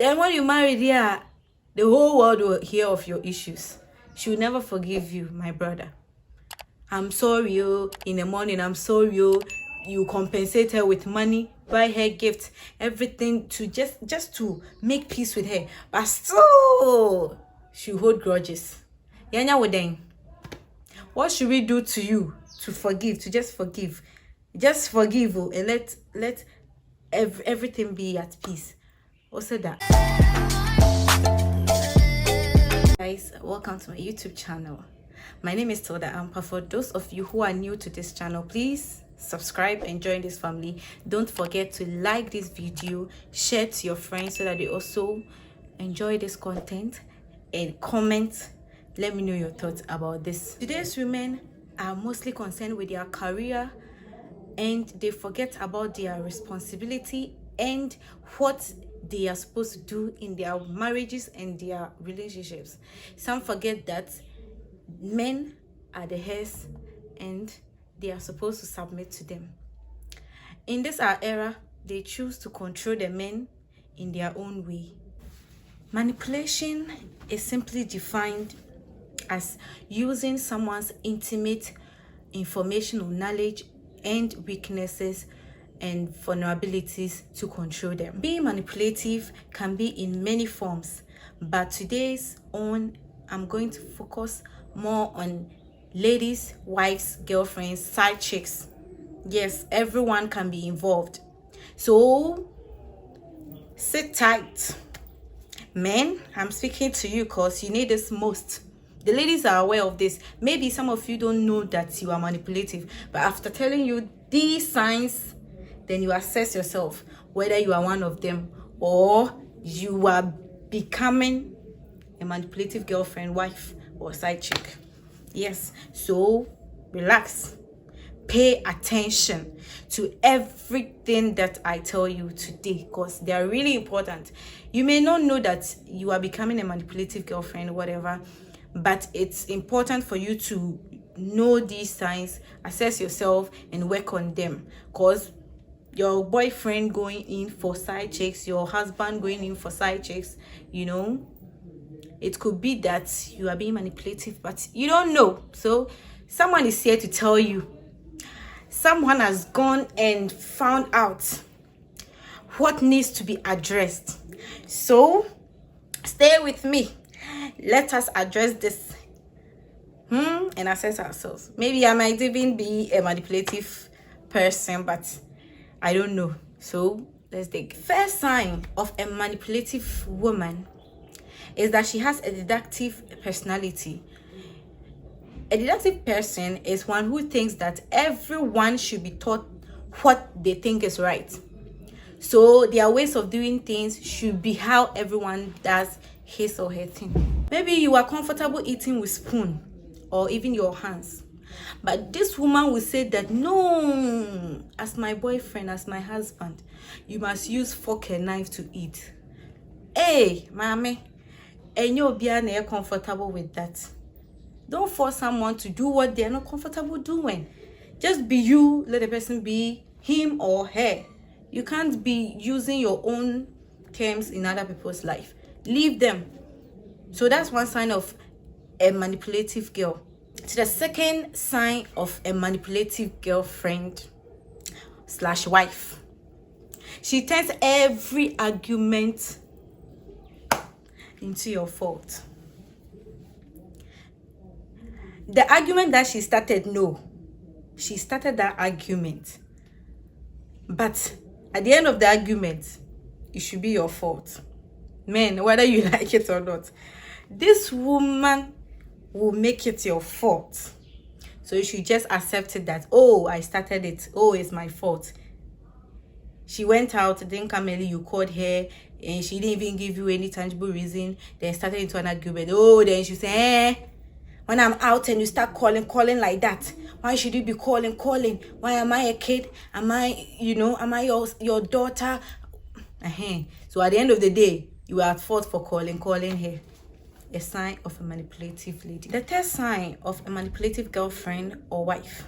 Then when you marry, yeah, the whole world will hear of your issues. She will never forgive you, my brother. I'm sorry, you. In the morning, I'm sorry, you. You compensate her with money, buy her gifts, everything to just to make peace with her. But still, she hold grudges. Yanya Wodeng, what should we do to you to forgive? To just forgive, oh, and let everything be at peace. Also that. Guys, welcome to my YouTube channel. My name is Tilda Ampa. For those of you who are new to this channel, please subscribe and join this family. Don't forget to like this video, share to your friends so that they also enjoy this content, and comment. Let me know your thoughts about this. Today's women are mostly concerned with their career, and they forget about their responsibility and what they are supposed to do in their marriages and their relationships. Some forget that men are the heads and they are supposed to submit to them. In this our era, they choose to control the men in their own way. Manipulation is simply defined as using someone's intimate information or knowledge and weaknesses and vulnerabilities to control them. Being manipulative can be in many forms, but today's on, I'm going to focus more on ladies, wives, girlfriends, side chicks. Yes, everyone can be involved. So sit tight. Men, I'm speaking to you because you need this most. The ladies are aware of this. Maybe some of you don't know that you are manipulative, but after telling you these signs, then you assess yourself whether you are one of them or you are becoming a manipulative girlfriend, wife, or side chick. Yes, so relax. Pay attention to everything that I tell you today because they are really important. You may not know that you are becoming a manipulative girlfriend, whatever, but it's important for you to know these signs, assess yourself, and work on them. Because your boyfriend going in for side chicks, your husband going in for side chicks, you know, it could be that you are being manipulative, but you don't know. So someone is here to tell you. Someone has gone and found out what needs to be addressed. So stay with me. Let us address this and assess ourselves. Maybe I might even be a manipulative person, but I don't know. So let's dig. First sign of a manipulative woman is that she has a deductive personality. A deductive person is one who thinks that everyone should be taught what they think is right. So their ways of doing things should be how everyone does his or her thing. Maybe you are comfortable eating with spoon or even your hands. But this woman will say that no, as my boyfriend, as my husband, you must use fork and knife to eat. Hey, mommy, and you'll be comfortable with that. Don't force someone to do what they're not comfortable doing. Just be you, let the person be him or her. You can't be using your own terms in other people's life. Leave them. So that's one sign of a manipulative girl. So the second sign of a manipulative girlfriend / wife. She turns every argument into your fault. The argument that she started, she started that argument. But at the end of the argument, it should be your fault. Men, whether you like it or not, this woman will make it your fault. So you should just accept it that, oh, I started it. Oh, it's my fault. She went out, didn't come early, you called her, and she didn't even give you any tangible reason. Then started into an argument. Oh, then she said, when I'm out and you start calling like that, why should you be calling? Why am I a kid? Am I your daughter? So at the end of the day, you are at fault for calling her. A sign of a manipulative lady. The third sign of a manipulative girlfriend or wife.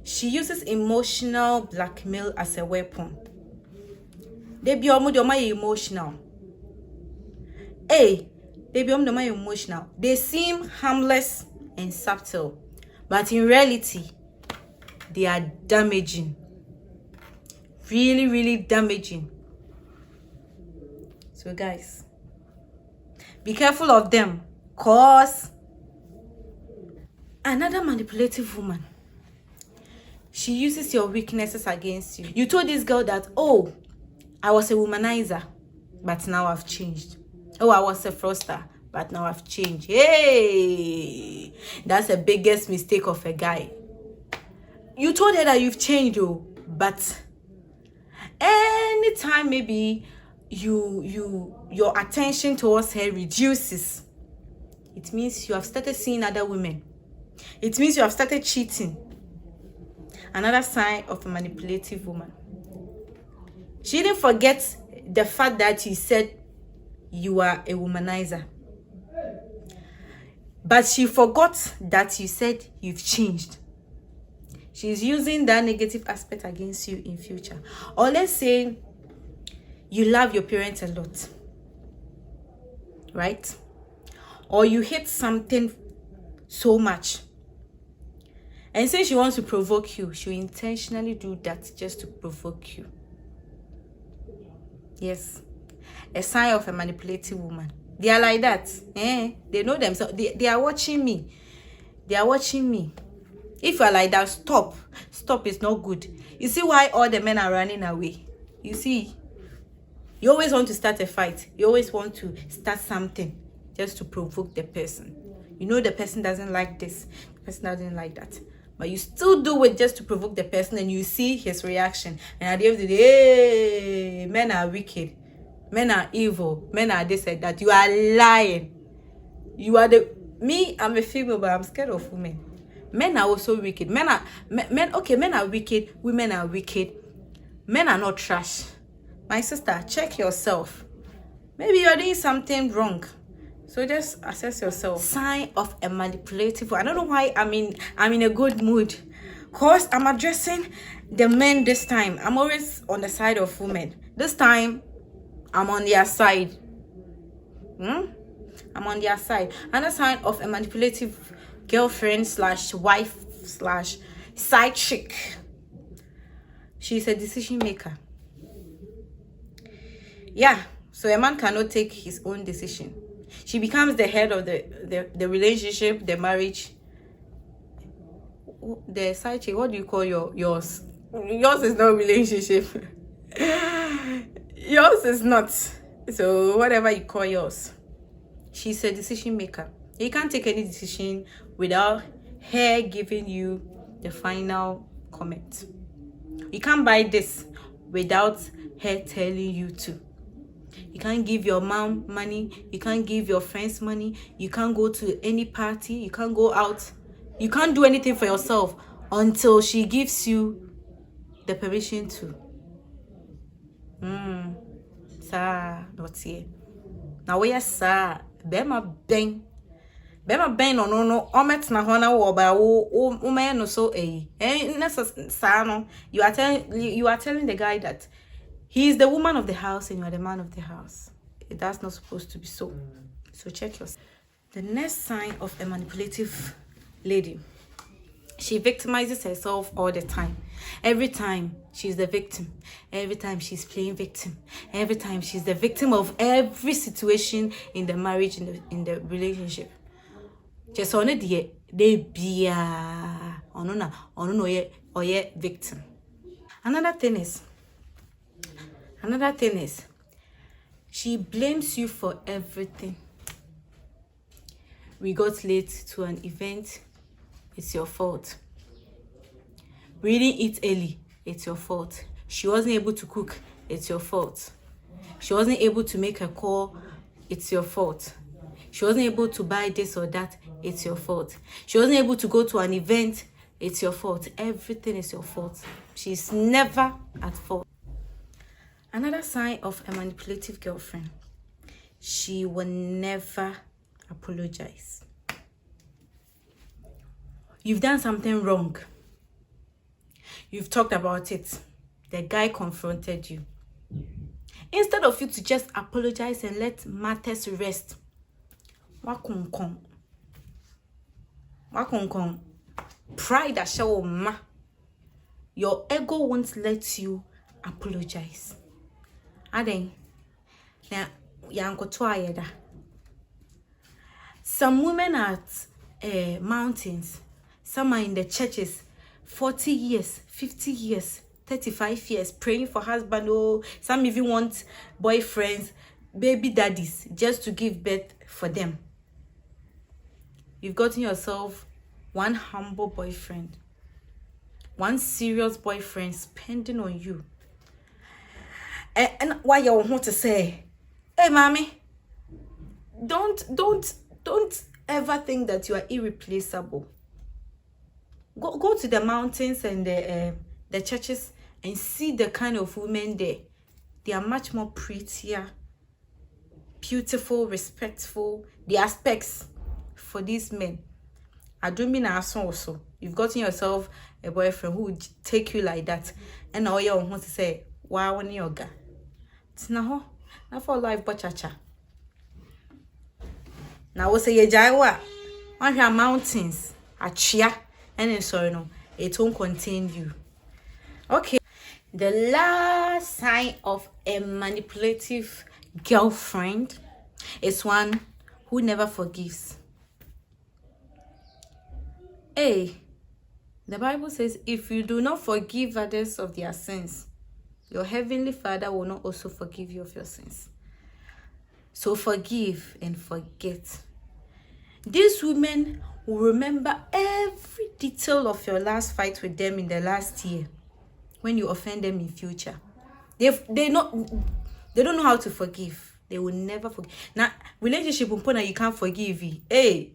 She uses emotional blackmail as a weapon. They be emotional. Hey, they become the more emotional. They seem harmless and subtle, but in reality, they are damaging. Really, really damaging. So guys, be careful of them, cause another manipulative woman, she uses your weaknesses against you. You told this girl that, oh, I was a womanizer, but now I've changed. Oh, I was a froster, but now I've changed. Hey, that's the biggest mistake of a guy. You told her that you've changed, oh, but anytime maybe your attention towards her reduces, it means you have started seeing other women. It means you have started cheating. Another sign of a manipulative woman. She didn't forget the fact that you said you are a womanizer, but she forgot that you said you've changed. She's using that negative aspect against you in future. Or let's say you love your parents a lot, right? Or you hate something so much, and since she wants to provoke you, she'll intentionally do that just to provoke you. Yes, a sign of a manipulative woman. They are like that. They know themselves. They are watching me. They are watching me. If you are like that, stop. Stop is not good. You see why all the men are running away? You see, you always want to start a fight. You always want to start something just to provoke the person. You know the person doesn't like this. The person doesn't like that. But you still do it just to provoke the person, and you see his reaction. And at the end of the day, hey, men are wicked. Men are evil. Men are this and that. You are lying. You are I'm a female, but I'm scared of women. Men are also wicked. Men are wicked. Women are wicked. Men are not trash. My sister, check yourself. Maybe you're doing something wrong. So just assess yourself. Sign of a manipulative. I don't know why I'm in a good mood. Cause I'm addressing the men this time. I'm always on the side of women. This time, I'm on their side. I'm on their side. Another sign of a manipulative girlfriend / wife / side chick. She's a decision maker. Yeah, so a man cannot take his own decision. She becomes the head of the relationship, the marriage. The side chick, what do you call yours? Yours is not relationship. Yours is not. So whatever you call yours. She's a decision maker. You can't take any decision without her giving you the final comment. You can't buy this without her telling you to. You can't give your mom money. You can't give your friends money. You can't go to any party. You can't go out. You can't do anything for yourself until she gives you the permission to. Sir, not here. Now where sir? Bema bang. Bema bang no. Omet na hona wo ba wo man no so no. You are telling the guy that he is the woman of the house and you are the man of the house. That's not supposed to be so. So check yourself. The next sign of a manipulative lady. She victimizes herself all the time. Every time she's the victim. Every time she's playing victim. Every time she's the victim of every situation in the marriage, in the relationship. Just on it, they be victim. Another thing is, she blames you for everything. We got late to an event, it's your fault. We didn't eat early, it's your fault. She wasn't able to cook, it's your fault. She wasn't able to make a call, it's your fault. She wasn't able to buy this or that, it's your fault. She wasn't able to go to an event, it's your fault. Everything is your fault. She's never at fault. Another sign of a manipulative girlfriend, she will never apologize. You've done something wrong. You've talked about it. The guy confronted you. Instead of you to just apologize and let matters rest. Wakunkong. Pride that show ma. Your ego won't let you apologize. Aden. Now, yanko toayeda. Some women at mountains, some are in the churches, 40 years, 50 years, 35 years, praying for husband. Oh, some even want boyfriends, baby daddies, just to give birth for them. You've gotten yourself one humble boyfriend, one serious boyfriend spending on you. And why you want to say, hey, mommy, don't ever think that you are irreplaceable. Go to the mountains and the churches and see the kind of women there. They are much more prettier, beautiful, respectful. The aspects for these men. I don't mean also. You've gotten yourself a boyfriend who would take you like that, and all you want to say, wow, on yoga. It's now for life, but cha. Now we say Jaiwa, on your mountains, a chia, and sorry no, it won't contain you. Okay. The last sign of a manipulative girlfriend is one who never forgives. Hey, the Bible says, if you do not forgive others of their sins, your heavenly Father will not also forgive you of your sins. So forgive and forget. These women will remember every detail of your last fight with them in the last year when you offend them in future. They don't know how to forgive. They will never forgive. Now, relationship you can't forgive. Hey,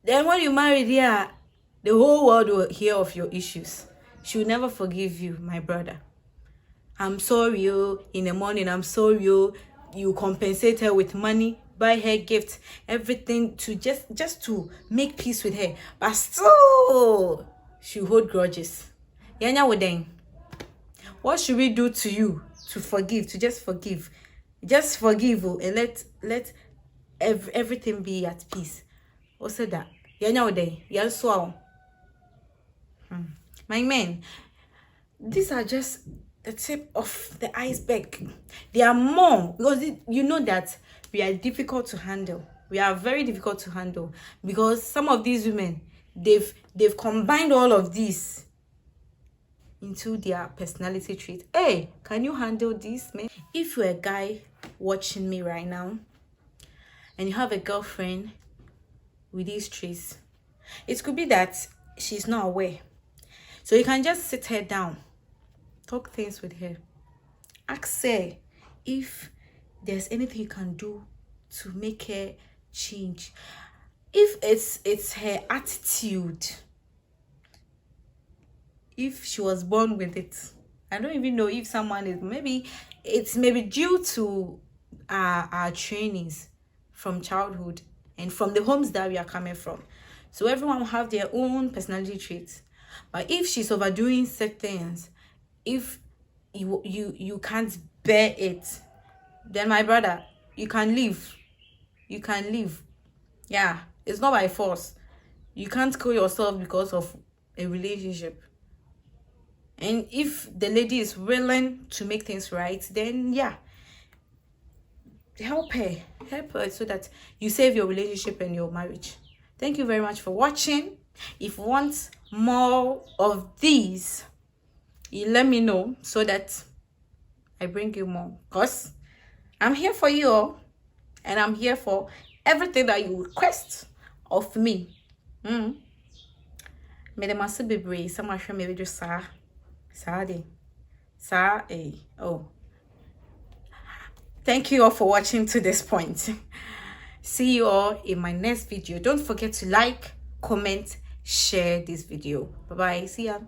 then when you marry there, the whole world will hear of your issues. She will never forgive you, my brother. I'm sorry, you. In the morning, I'm sorry, you. You compensate her with money, buy her gifts, everything to just to make peace with her. But still, she hold grudges. Yanya Wodeng, what should we do to you to forgive? To just forgive. Just forgive and let everything be at peace. What said that? Yanya Wodeng, yan swao. My men, these are just the tip of the iceberg. There are more, because you know that we are difficult to handle. We are very difficult to handle because some of these women, they've combined all of these into their personality trait. Hey, can you handle this, man? If you're a guy watching me right now and you have a girlfriend with these traits, it could be that she's not aware. So you can just sit her down, talk things with her, ask her if there's anything you can do to make her change. If it's her attitude, if she was born with it, I don't even know if someone is, maybe due to our trainings from childhood and from the homes that we are coming from. So everyone will have their own personality traits. But if she's overdoing certain things, if you can't bear it, then my brother, you can leave. You can leave. Yeah, it's not by force. You can't kill yourself because of a relationship. And if the lady is willing to make things right, then yeah, help her so that you save your relationship and your marriage. Thank you very much for watching. If you want more of these, you let me know so that I bring you more, because I'm here for you all, and I'm here for everything that you request of me. Me the must be brave. Someone show me just oh. Thank you all for watching to this point. See you all in my next video. Don't forget to like, comment, share this video. Bye bye. See ya.